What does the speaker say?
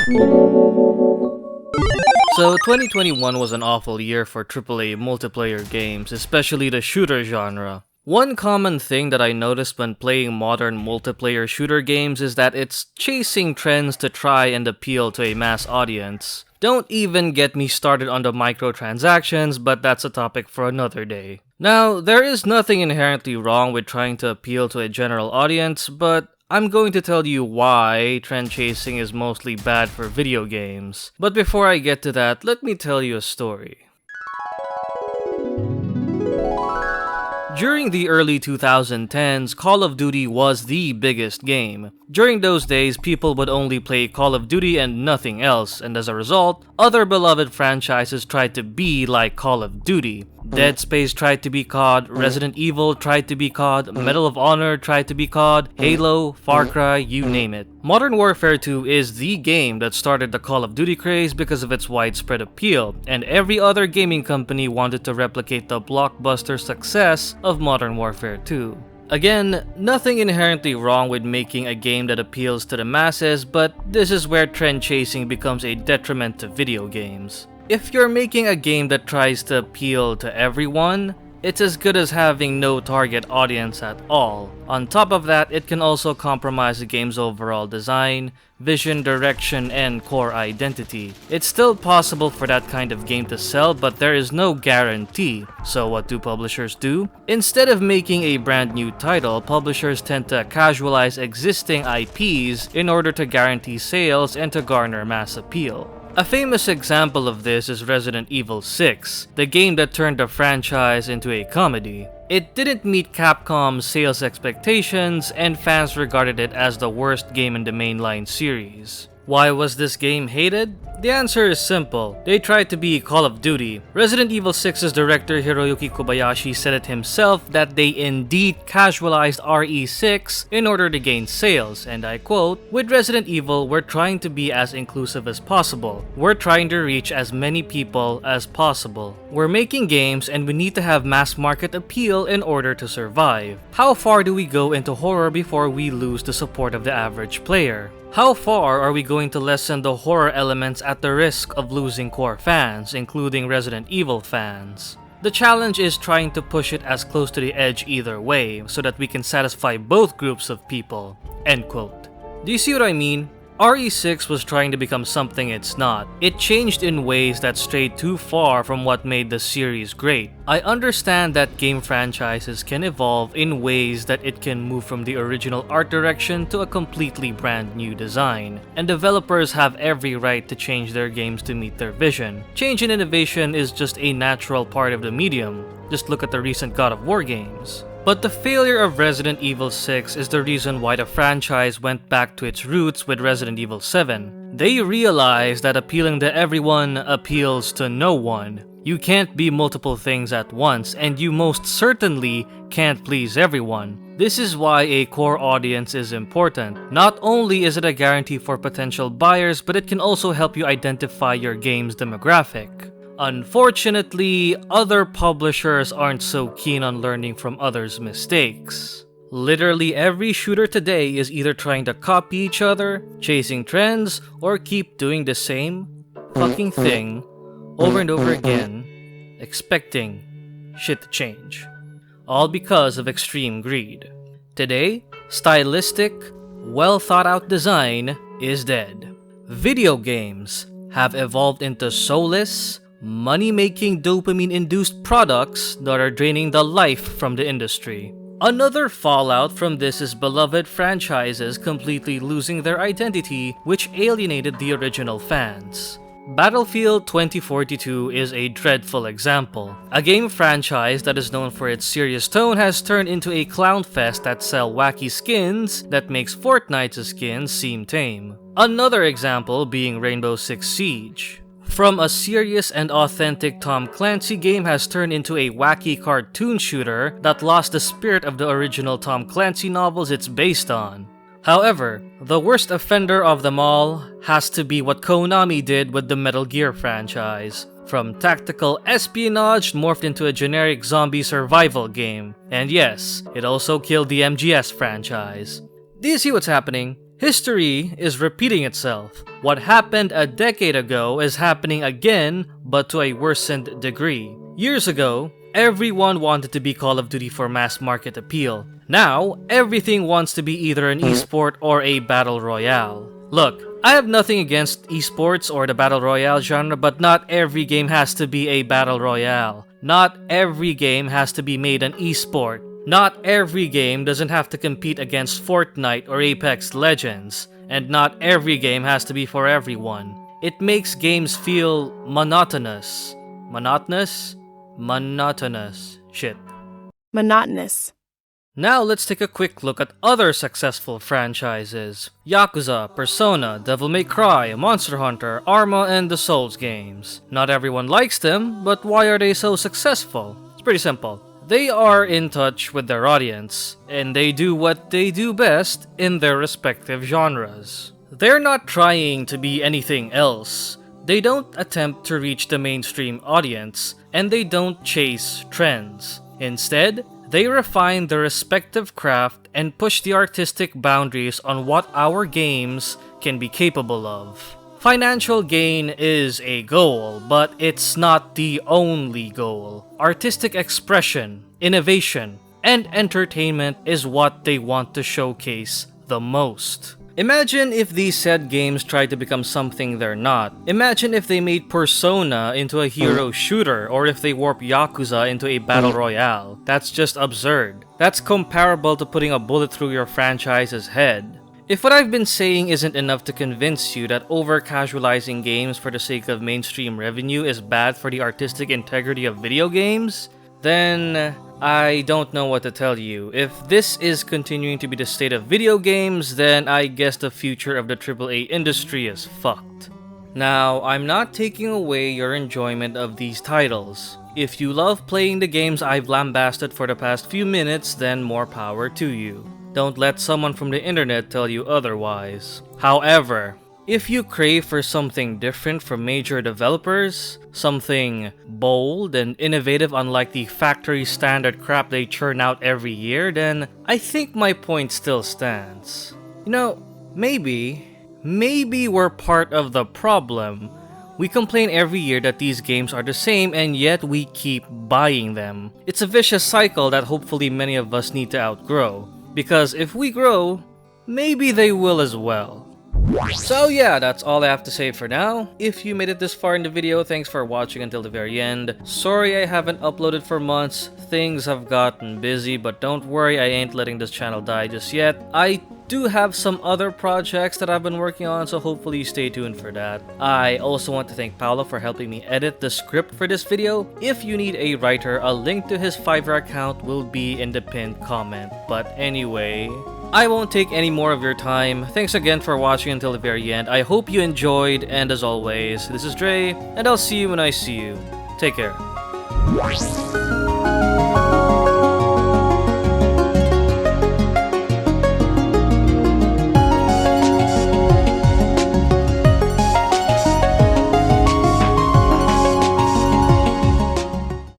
So 2021 was an awful year for AAA multiplayer games, especially the shooter genre. One common thing that I noticed when playing modern multiplayer shooter games is that it's chasing trends to try and appeal to a mass audience. Don't even get me started on the microtransactions, but that's a topic for another day. Now, there is nothing inherently wrong with trying to appeal to a general audience, but I'm going to tell you why trend chasing is mostly bad for video games. But before I get to that, let me tell you a story. During the early 2010s, Call of Duty was the biggest game. During those days, people would only play Call of Duty and nothing else, and as a result, other beloved franchises tried to be like Call of Duty. Dead Space tried to be COD, Resident Evil tried to be COD, Medal of Honor tried to be COD, Halo, Far Cry, you name it. Modern Warfare 2 is the game that started the Call of Duty craze because of its widespread appeal, and every other gaming company wanted to replicate the blockbuster success of Modern Warfare 2. Again, nothing inherently wrong with making a game that appeals to the masses, but this is where trend chasing becomes a detriment to video games. If you're making a game that tries to appeal to everyone, it's as good as having no target audience at all. On top of that, it can also compromise the game's overall design, vision, direction, and core identity. It's still possible for that kind of game to sell, but there is no guarantee. So what do publishers do? Instead of making a brand new title, publishers tend to casualize existing IPs in order to guarantee sales and to garner mass appeal. A famous example of this is Resident Evil 6, the game that turned the franchise into a comedy. It didn't meet Capcom's sales expectations, and fans regarded it as the worst game in the mainline series. Why was this game hated? The answer is simple. They tried to be Call of Duty. Resident Evil 6's director Hiroyuki Kobayashi said it himself that they indeed casualized RE6 in order to gain sales, and I quote, "With Resident Evil, we're trying to be as inclusive as possible. We're trying to reach as many people as possible. We're making games and we need to have mass market appeal in order to survive. How far do we go into horror before we lose the support of the average player? How far are we going to lessen the horror elements at the risk of losing core fans, including Resident Evil fans? The challenge is trying to push it as close to the edge either way, so that we can satisfy both groups of people." End quote. Do you see what I mean? RE6 was trying to become something it's not. It changed in ways that strayed too far from what made the series great. I understand that game franchises can evolve in ways that it can move from the original art direction to a completely brand new design, and developers have every right to change their games to meet their vision. Change and innovation is just a natural part of the medium. Just look at the recent God of War games. But the failure of Resident Evil 6 is the reason why the franchise went back to its roots with Resident Evil 7. They realized that appealing to everyone appeals to no one. You can't be multiple things at once, and you most certainly can't please everyone. This is why a core audience is important. Not only is it a guarantee for potential buyers, but it can also help you identify your game's demographic. Unfortunately, other publishers aren't so keen on learning from others' mistakes. Literally every shooter today is either trying to copy each other, chasing trends, or keep doing the same fucking thing over and over again, expecting shit to change. All because of extreme greed. Today, stylistic, well thought out design is dead. Video games have evolved into soulless, money-making dopamine-induced products that are draining the life from the industry. Another fallout from this is beloved franchises completely losing their identity, which alienated the original fans. Battlefield 2042 is a dreadful example. A game franchise that is known for its serious tone has turned into a clown fest that sell wacky skins that makes Fortnite's skins seem tame. Another example being Rainbow Six Siege. From a serious and authentic Tom Clancy game has turned into a wacky cartoon shooter that lost the spirit of the original Tom Clancy novels it's based on. However, the worst offender of them all has to be what Konami did with the Metal Gear franchise. From tactical espionage morphed into a generic zombie survival game. And yes, it also killed the MGS franchise. Do you see what's happening? History is repeating itself. What happened a decade ago is happening again, but to a worsened degree. Years ago, everyone wanted to be Call of Duty for mass market appeal. Now, everything wants to be either an esport or a battle royale. Look, I have nothing against esports or the battle royale genre, but not every game has to be a battle royale. Not every game has to be made an esport. Not every game doesn't have to compete against Fortnite or Apex Legends, and not every game has to be for everyone. It makes games feel monotonous. Monotonous? Monotonous. Shit. Monotonous. Now let's take a quick look at other successful franchises. Yakuza, Persona, Devil May Cry, Monster Hunter, Arma, and the Souls games. Not everyone likes them, but why are they so successful? It's pretty simple. They are in touch with their audience, and they do what they do best in their respective genres. They're not trying to be anything else. They don't attempt to reach the mainstream audience, and they don't chase trends. Instead, they refine their respective craft and push the artistic boundaries on what our games can be capable of. Financial gain is a goal, but it's not the only goal. Artistic expression, innovation, and entertainment is what they want to showcase the most. Imagine if these said games tried to become something they're not. Imagine if they made Persona into a hero shooter, or if they warped Yakuza into a battle royale. That's just absurd. That's comparable to putting a bullet through your franchise's head. If what I've been saying isn't enough to convince you that over-casualizing games for the sake of mainstream revenue is bad for the artistic integrity of video games, then I don't know what to tell you. If this is continuing to be the state of video games, then I guess the future of the AAA industry is fucked. Now, I'm not taking away your enjoyment of these titles. If you love playing the games I've lambasted for the past few minutes, then more power to you. Don't let someone from the internet tell you otherwise. However, if you crave for something different from major developers, something bold and innovative unlike the factory standard crap they churn out every year, then I think my point still stands. You know, maybe we're part of the problem. We complain every year that these games are the same, and yet we keep buying them. It's a vicious cycle that hopefully many of us need to outgrow. Because if we grow, maybe they will as well. So yeah, that's all I have to say for now. If you made it this far in the video, thanks for watching until the very end. Sorry I haven't uploaded for months. Things have gotten busy, but don't worry, I ain't letting this channel die just yet. I do have some other projects that I've been working on, so hopefully stay tuned for that. I also want to thank Paolo for helping me edit the script for this video. If you need a writer, a link to his Fiverr account will be in the pinned comment. But anyway, I won't take any more of your time. Thanks again for watching until the very end. I hope you enjoyed, and as always, this is Dre, and I'll see you when I see you. Take care.